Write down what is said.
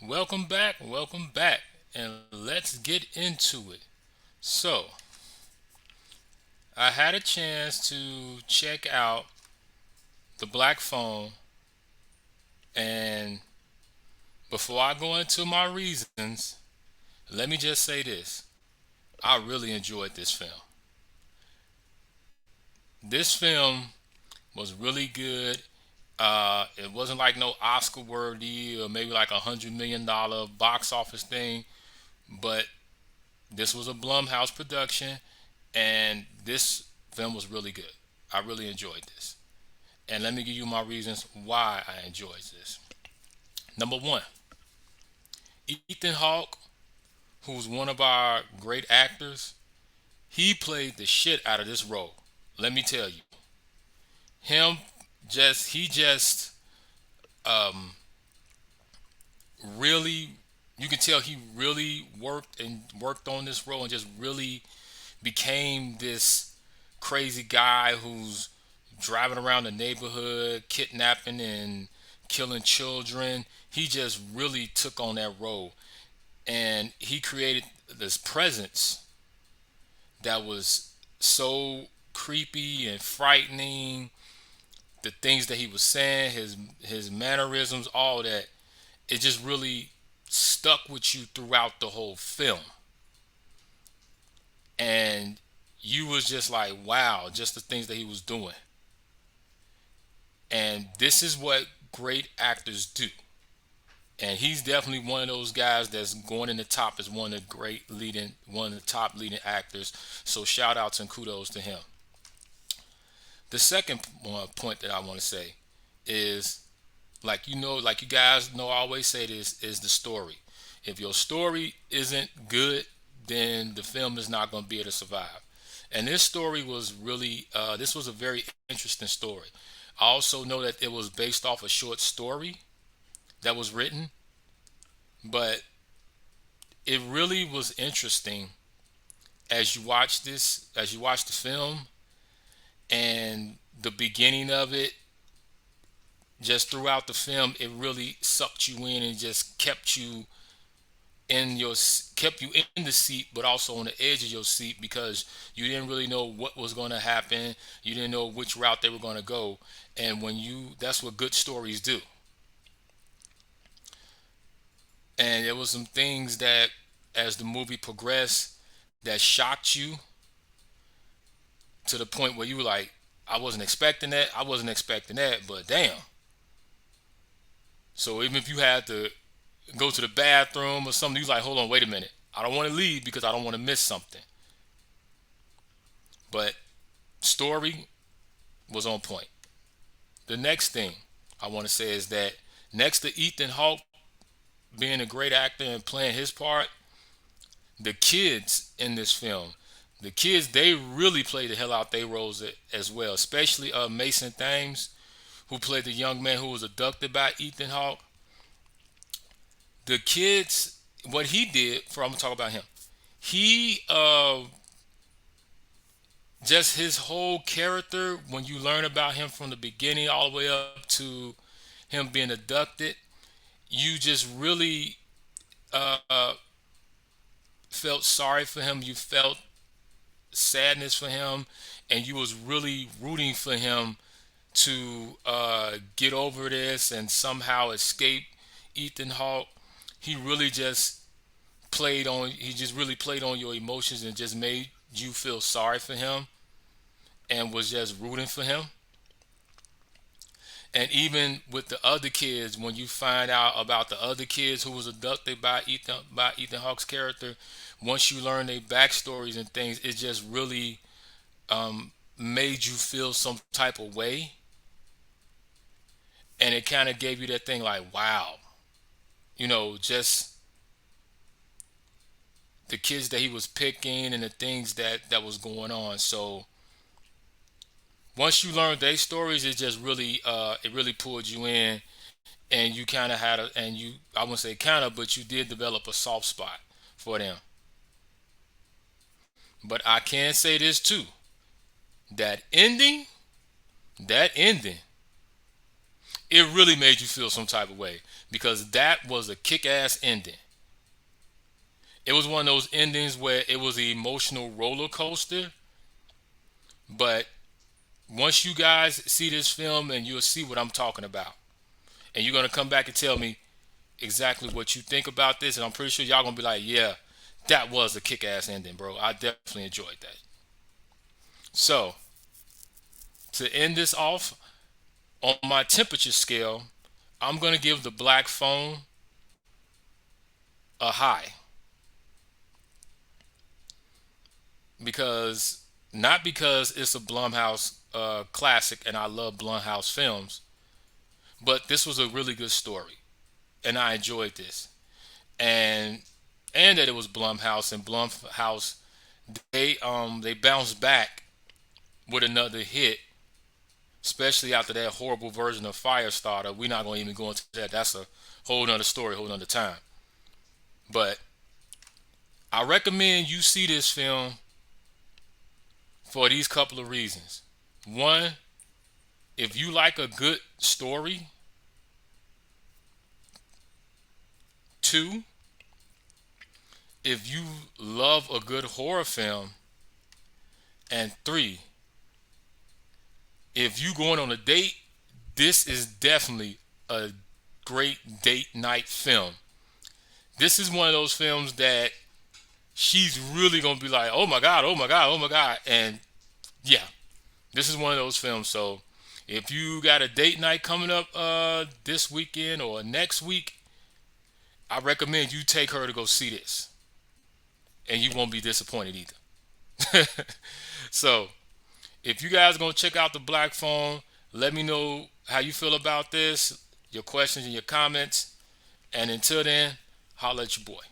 welcome back, and let's get into it. So, I had a chance to check out the Black Phone, and before I go into my reasons, let me just say this. I really enjoyed this film. This film was really good. It wasn't like no Oscar worthy or maybe like $100 million box office thing, but this was a Blumhouse production, and this film was really good. I really enjoyed this. And let me give you my reasons why I enjoyed this. Number one, Ethan Hawke, who's one of our great actors, he played the shit out of this role. Let me tell you, him he just um, really, you can tell he really worked on this role and just really became this crazy guy who's driving around the neighborhood, kidnapping and killing children. He just really took on that role, and he created this presence that was so creepy and frightening. The things that he was saying, his mannerisms, all that, it just really stuck with you throughout the whole film, and you was just like, wow, just the things that he was doing. And this is what great actors do. And he's definitely one of those guys that's going in the top as one of the top leading actors. So shout outs and kudos to him. The second point that I want to say is, like you guys know, I always say this, is the story. If your story isn't good, then the film is not going to be able to survive. And this story was really, this was a very interesting story. I also know that it was based off a short story that was written, but it really was interesting as you watch the film, and the beginning of it, just throughout the film, it really sucked you in and just kept you in the seat, but also on the edge of your seat because you didn't really know what was going to happen. You didn't know which route they were going to go, and that's what good stories do. And there was some things that, as the movie progressed, that shocked you to the point where you were like, I wasn't expecting that. I wasn't expecting that, but damn. So even if you had to go to the bathroom or something, you was like, hold on, wait a minute. I don't want to leave because I don't want to miss something. But story was on point. The next thing I want to say is that next to Ethan Hawke being a great actor and playing his part, the kids in this film, the kids, they really played the hell out their roles as well. Especially Mason Thames, who played the young man who was abducted by Ethan Hawke. The kids, what he did, for I'm gonna talk about him. He just his whole character, when you learn about him from the beginning all the way up to him being abducted, you just really uh, felt sorry for him. You felt sadness for him, and you was really rooting for him to get over this and somehow escape Ethan Hawke. He really just he just really played on your emotions and just made you feel sorry for him and was just rooting for him. And even with the other kids, when you find out about the other kids who was abducted by Ethan Hawke's character, once you learn their backstories and things, it just really made you feel some type of way, and it kind of gave you that thing like, wow, just the kids that he was picking and the things that was going on. So once you learned their stories, it really pulled you in, and you kind of had a and you I wouldn't say kind of, but you did develop a soft spot for them. But I can say this too: that ending, that ending, it really made you feel some type of way because that was a kick-ass ending. It was one of those endings where it was an emotional roller coaster, but once you guys see this film and you'll see what I'm talking about, and you're gonna come back and tell me exactly what you think about this, and I'm pretty sure y'all gonna be like, yeah, that was a kick-ass ending, bro. I definitely enjoyed that. So to end this off on my temperature scale, I'm gonna give the Black Phone a high because not because it's a Blumhouse classic and I love Blumhouse films, but this was a really good story and I enjoyed this. And that it was Blumhouse, and Blumhouse they bounced back with another hit, especially after that horrible version of Firestarter. We're not gonna even go into that. That's a whole nother story, whole nother time. But I recommend you see this film for these couple of reasons. One, if you like a good story. Two, if you love a good horror film. And three, if you going on a date, this is definitely a great date night film. This is one of those films that she's really gonna be like, oh my god, oh my god, oh my god. And yeah, this is one of those films. So if you got a date night coming up this weekend or next week, I recommend you take her to go see this. And you won't be disappointed either. So if you guys are gonna check out the Black Phone, let me know how you feel about this, your questions and your comments. And until then, holla at your boy.